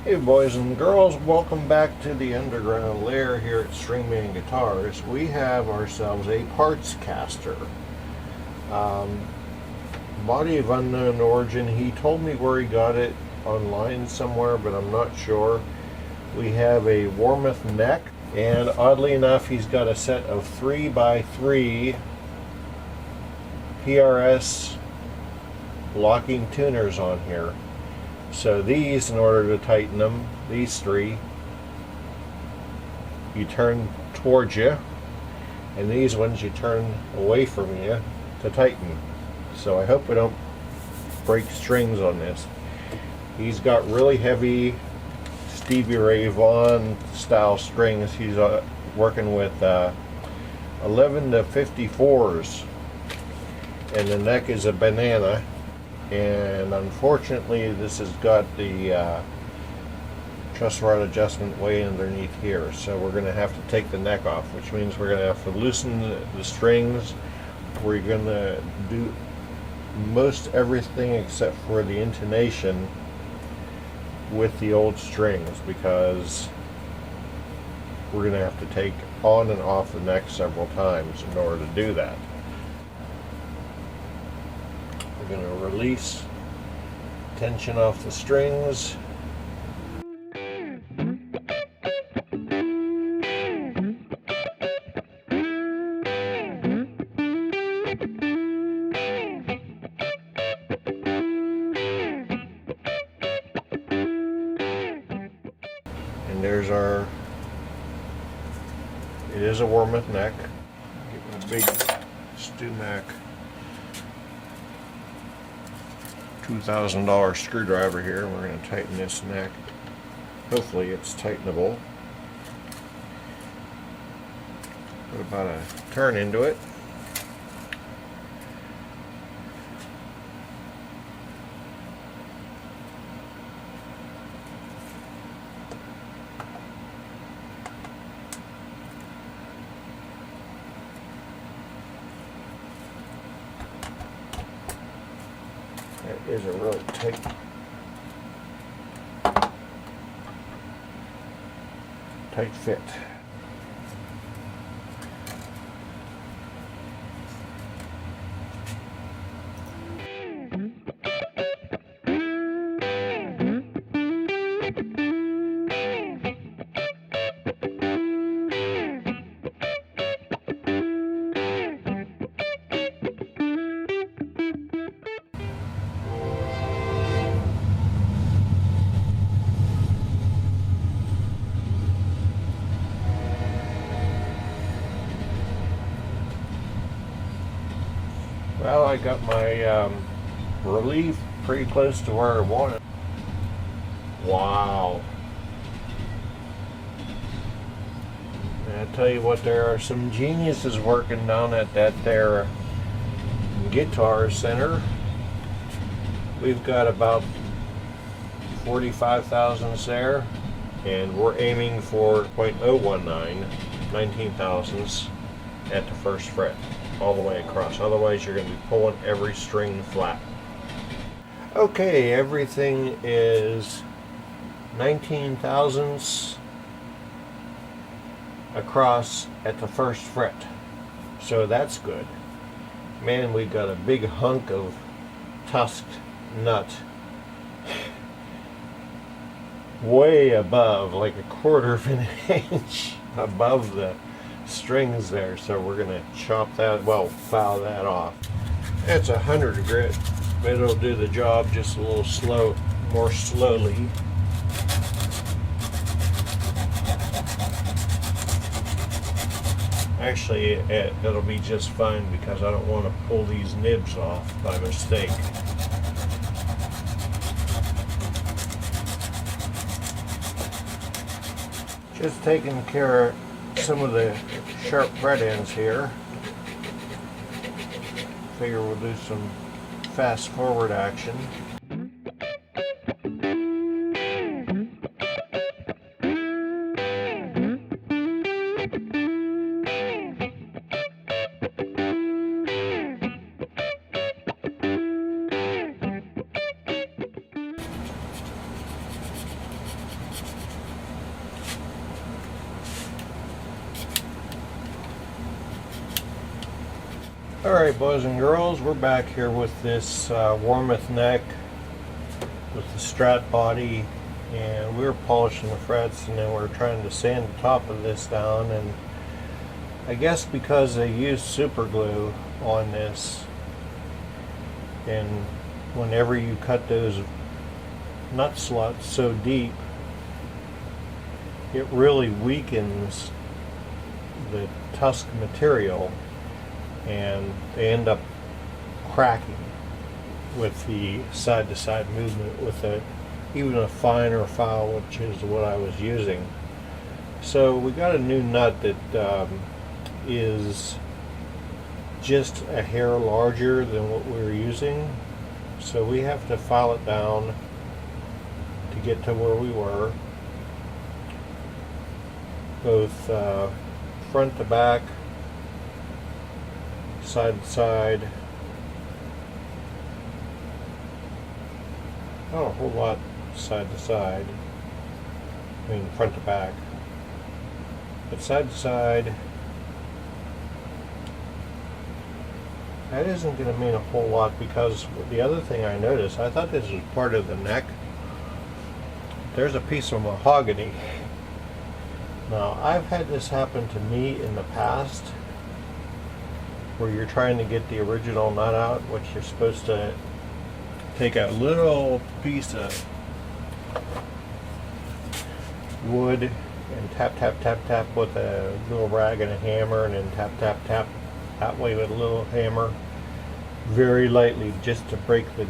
Hey boys and girls, welcome back to the underground lair here at Stringman Guitars. We have ourselves a Partscaster. Body of unknown origin. He told me where he got it online somewhere, but I'm not sure. We have a Warmoth neck, and oddly enough he's got a set of 3x3 PRS locking tuners on here. So these, in order to tighten them, these three, you turn towards you, and these ones you turn away from you to tighten. So I hope we don't break strings on this. He's got really heavy Stevie Ray Vaughan style strings. He's working with 11 to 54s, and the neck is a banana. And unfortunately this has got the truss rod adjustment way underneath here, so we're going to have to take the neck off, which means we're going to have to loosen the strings. We're going to do most everything except for the intonation with the old strings, because we're going to have to take on and off the neck several times in order to do that. We're going to release tension off the strings. And there's our, it is a Warmoth neck. Give a big StewMac $2,000 screwdriver here. We're going to tighten this neck. Hopefully it's tightenable. Put about a turn into it. That is a really tight fit. Well, I got my relief pretty close to where I want it. Wow. And I tell you what, there are some geniuses working down at that there Guitar Center. We've got about 45 thousandths there, and we're aiming for 0.019, 19 thousandths at the first fret, all the way across. Otherwise you're going to be pulling every string flat. Okay, everything is 19 thousandths across at the first fret, so that's good. Man, we've got a big hunk of tusked nut way above, like a quarter of an inch above the strings there, so we're going to chop that, well, foul that off. It's 100 grit, but it'll do the job just a little more slowly. Actually, it'll be just fine, because I don't want to pull these nibs off by mistake. Just taking care of some of the sharp fret ends here. Figure we'll do some fast forward action. Alright, boys and girls, we're back here with this Warmoth neck with the strat body, and we were polishing the frets, and then we were trying to sand the top of this down, and I guess because they used super glue on this, and whenever you cut those nut slots so deep, it really weakens the tusk material, and they end up cracking with the side-to-side movement with even a finer file, which is what I was using. So we got a new nut that is just a hair larger than what we were using, so we have to file it down to get to where we were, both front to back, side to side. Not a whole lot side to side, I mean front to back, but side to side, that isn't going to mean a whole lot, because the other thing I noticed, I thought this was part of the neck, there's a piece of mahogany. Now, I've had this happen to me in the past, where you're trying to get the original nut out, which you're supposed to take a little piece of wood and tap, tap, tap, tap with a little rag and a hammer, and then tap, tap, tap that way with a little hammer, very lightly, just to break the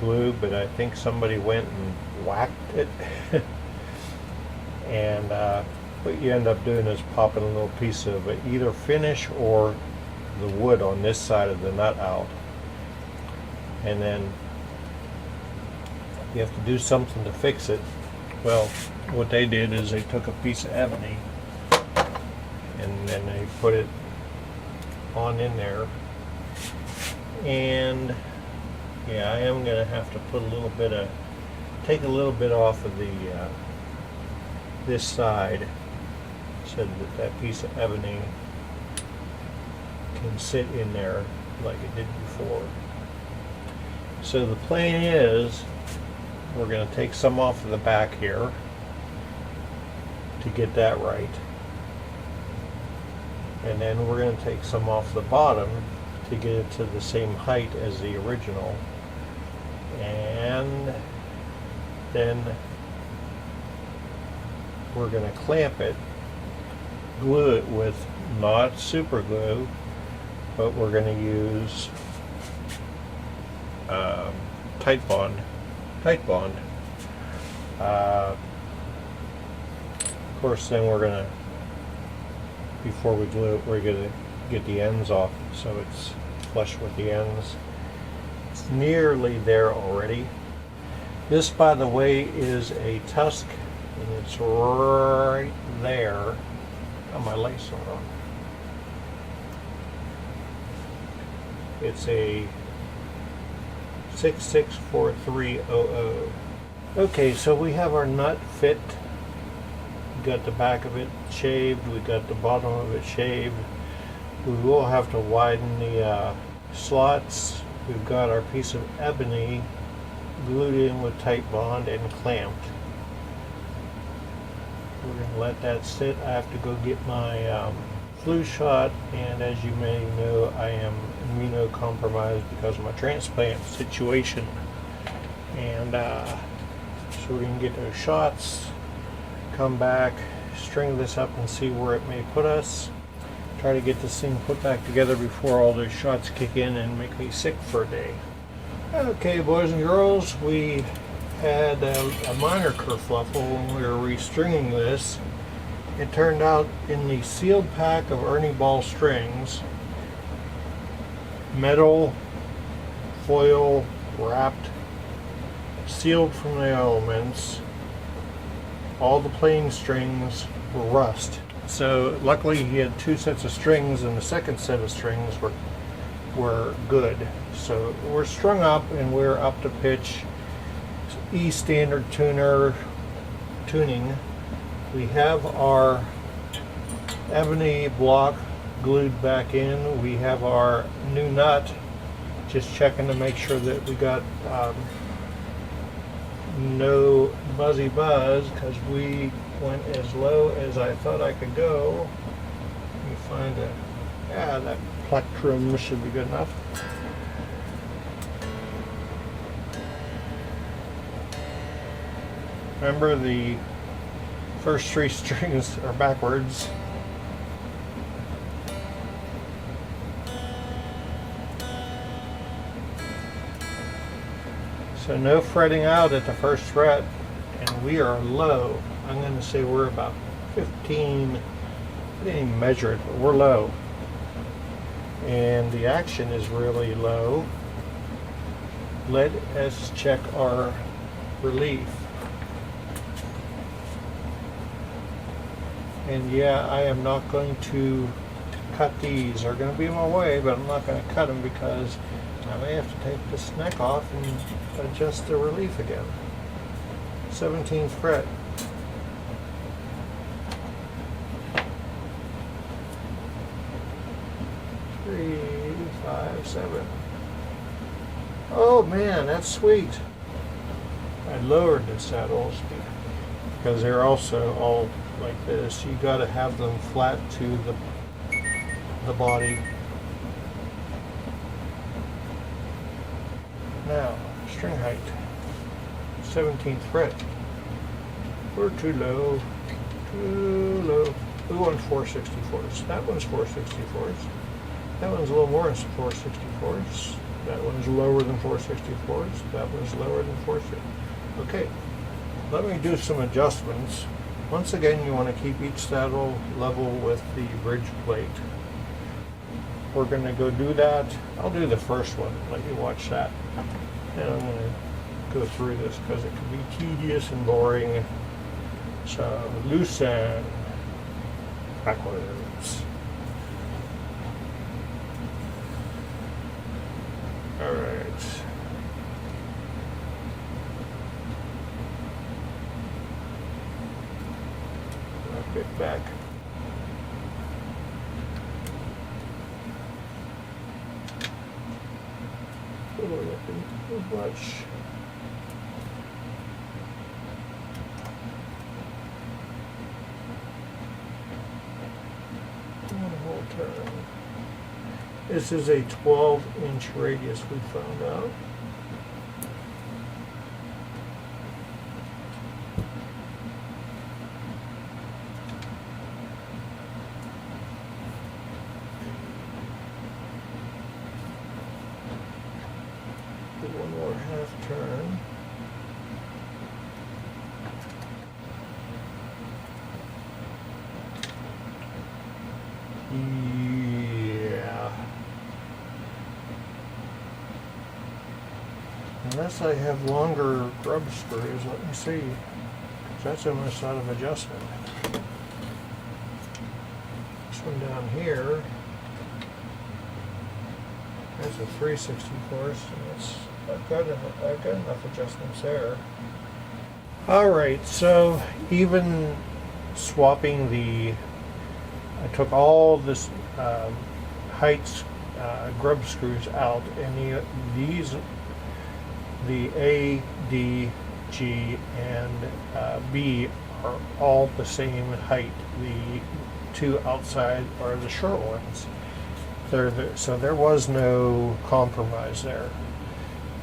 glue, but I think somebody went and whacked it. And what you end up doing is popping a little piece of either finish or the wood on this side of the nut out, and then you have to do something to fix it. Well, what they did is they took a piece of ebony and then they put it on in there, and yeah, I am going to have to put a little bit of, take a little bit off of the this side, so that that piece of ebony can sit in there like it did before. So the plan is, we're going to take some off of the back here to get that right, and then we're going to take some off the bottom to get it to the same height as the original, and then we're going to clamp it, glue it with not super glue, but we're going to use tight bond. Of course, then we're going to, before we glue it, we're going to get the ends off so it's flush with the ends. It's nearly there already. This, by the way, is a tusk, and it's right there. Got my lace on. It's a 664300. Okay, so we have our nut fit. We got the back of it shaved, we got the bottom of it shaved. We will have to widen the slots. We've got our piece of ebony glued in with tight bond and clamped. We're going to let that sit. I have to go get my flu shot, and as you may know, I am immunocompromised because of my transplant situation, and so we're going to get those shots, come back, string this up and see where it may put us, try to get this thing put back together before all those shots kick in and make me sick for a day. Okay, boys and girls, we had a minor kerfluffle when we were restringing this. It turned out in the sealed pack of Ernie Ball strings, metal, foil wrapped, sealed from the elements, all the plain strings were rust. So luckily he had two sets of strings, and the second set of strings were good. So we're strung up and we're up to pitch. E standard tuning. We have our ebony block glued back in. We have our new nut, just checking to make sure that we got no buzzy buzz, because we went as low as I thought I could go. Let me find a, yeah, that plectrum should be good enough. Remember, the first 3 strings are backwards. So no fretting out at the first fret, and we are low. I'm going to say we're about 15, I didn't even measure it, but we're low. And the action is really low. Let us check our relief. And yeah, I am not going to cut these. They're going to be in my way, but I'm not going to cut them because I may have to take this neck off and adjust the relief again. 17th fret. Three, 5, 7. Oh man, that's sweet. I lowered the saddles because they're also all like this. You got to have them flat to the body. Now, string height, 17th fret. We're too low, too low. We want 4/64. That one's 4/64. That one's a little more than 4/64. That one's lower than 4/64. That one's lower than 4/64. Okay, let me do some adjustments. Once again, you want to keep each saddle level with the bridge plate. We're going to go do that. I'll do the first one, let you watch that. And I'm going to go through this because it can be tedious and boring. So, loosen, backwards. All right. A bit back. Much. One whole turn. This is a 12-inch radius we found out. One more half turn. Yeah. Unless I have longer grub screws, let me see. That's almost out of adjustment. This one down here. That's a 3/64. So I've got enough adjustments there. All right, so even swapping I took all this heights grub screws out, and the A, D, G, and B are all the same height. The 2 outside are the short ones. So there was no compromise there.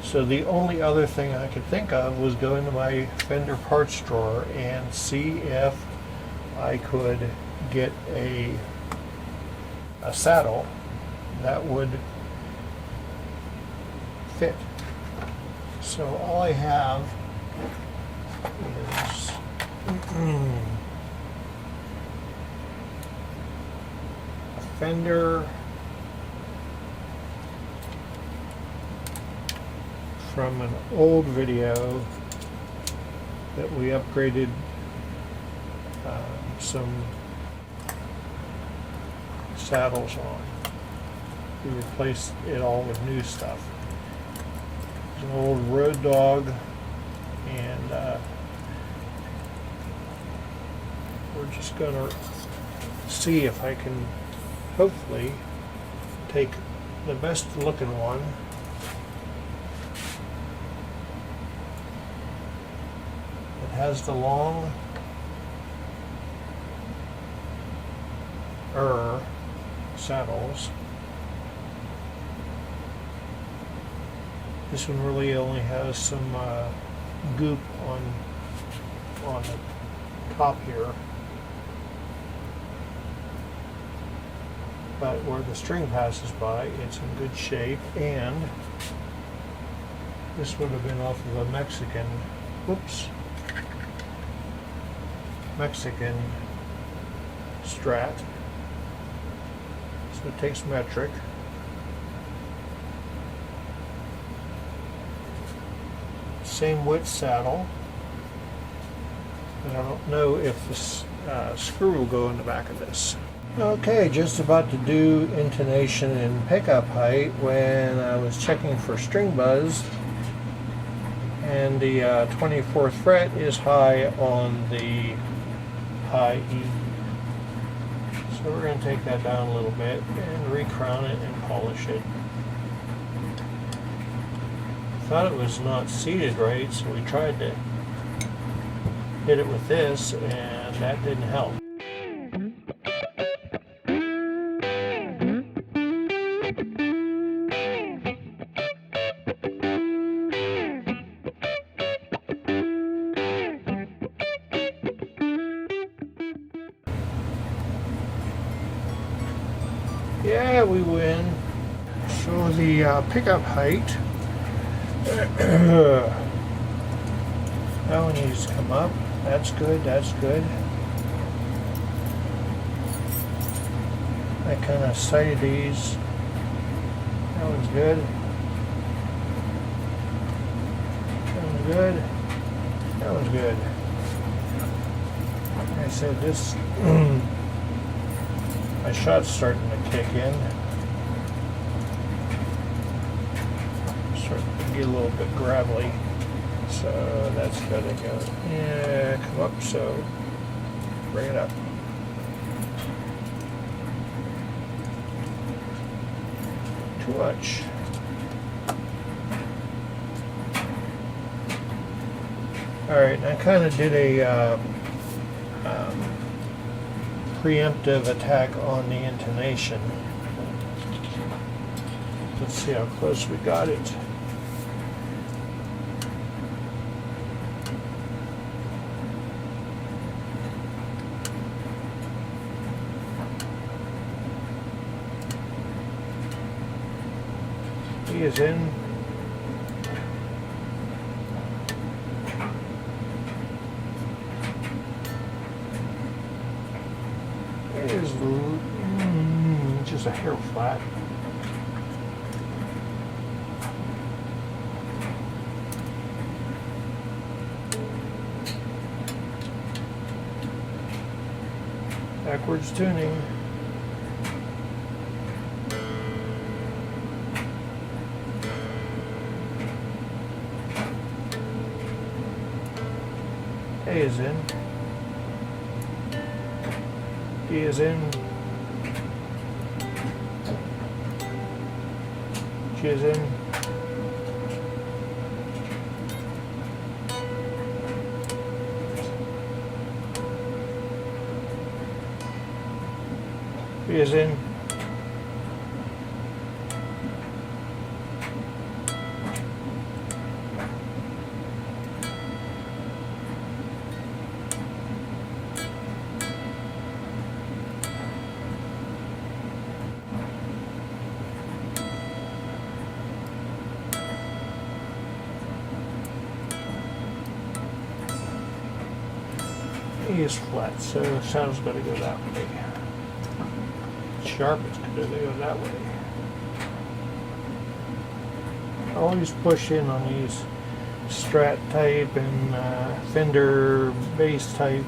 So the only other thing I could think of was go into my Fender parts drawer and see if I could get a saddle that would fit. So all I have is a Fender from an old video that we upgraded some saddles on. We replaced it all with new stuff. It's an old Road Dog, and we're just gonna see if I can hopefully take the best looking one. It has the long saddles. This one really only has some goop on the top here, but where the string passes by, it's in good shape. And this would have been off of a Mexican Strat, so it takes metric. Same width saddle, and I don't know if this screw will go in the back of this. Okay, just about to do intonation and pickup height when I was checking for string buzz, and the 24th fret is high on the high E. So we're going to take that down a little bit and recrown it and polish it. Thought it was not seated right, so we tried to hit it with this, and that didn't help. Yeah, we win. So the pickup height, that one needs to come up. That's good, that's good. I kind of sighted these. That one's good. That one's good. That one's good. Like I said, this my shot's starting to kick in. Starting to get a little bit gravelly. So that's gotta go. Yeah, come up, so bring it up. Too much. Alright, I kind of did a preemptive attack on the intonation. Let's see how close we got it. He is in. It is just a hair flat. Backwards tuning. A is in. D is in. G is in. B is in. E is flat, so the sound's got to go that way. Sharp, it's going to go that way. I always push in on these Strat type and Fender bass type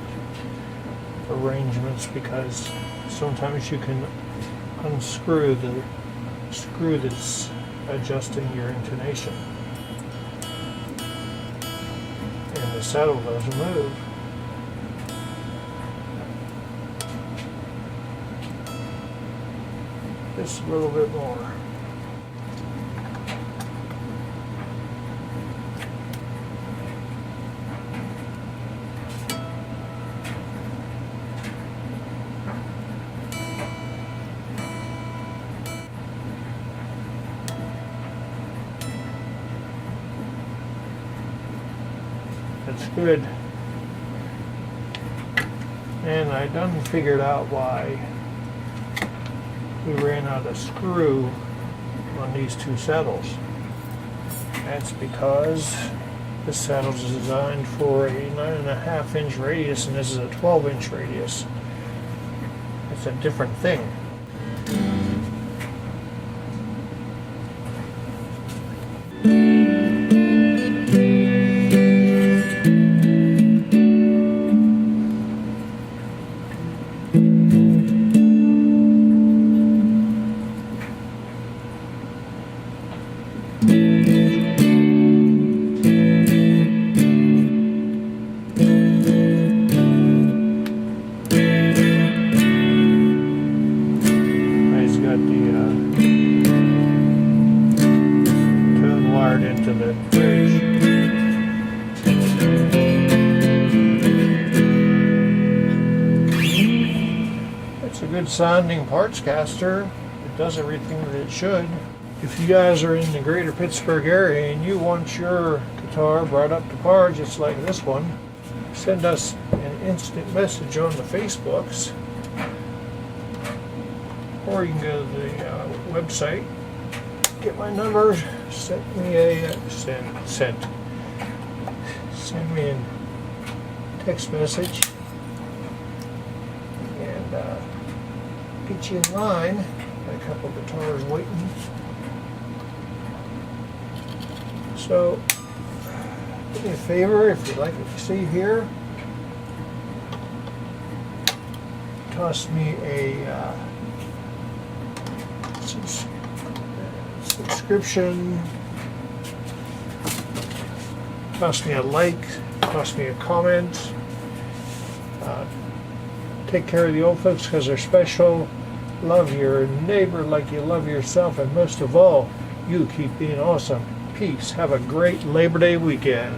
arrangements, because sometimes you can unscrew the screw that's adjusting your intonation, and the saddle doesn't move. just a little bit more. That's good. And I done figured out why we ran out of screw on these two saddles. That's because this saddle is designed for a 9.5 inch radius and this is a 12-inch radius. It's a different thing. Into the bridge. It's a good sounding Partscaster. It does everything that it should. If you guys are in the greater Pittsburgh area and you want your guitar brought up to par just like this one, send us an instant message on the Facebooks, or you can go to the website, get my number, send me a send me a text message, and get you in line. Got a couple guitars waiting. So do me a favor, if you like what you see here, toss me a subscription, toss me a like, toss me a comment. Take care of the old folks because they're special. Love your neighbor like you love yourself, and most of all, you keep being awesome. Peace. Have a great Labor Day weekend.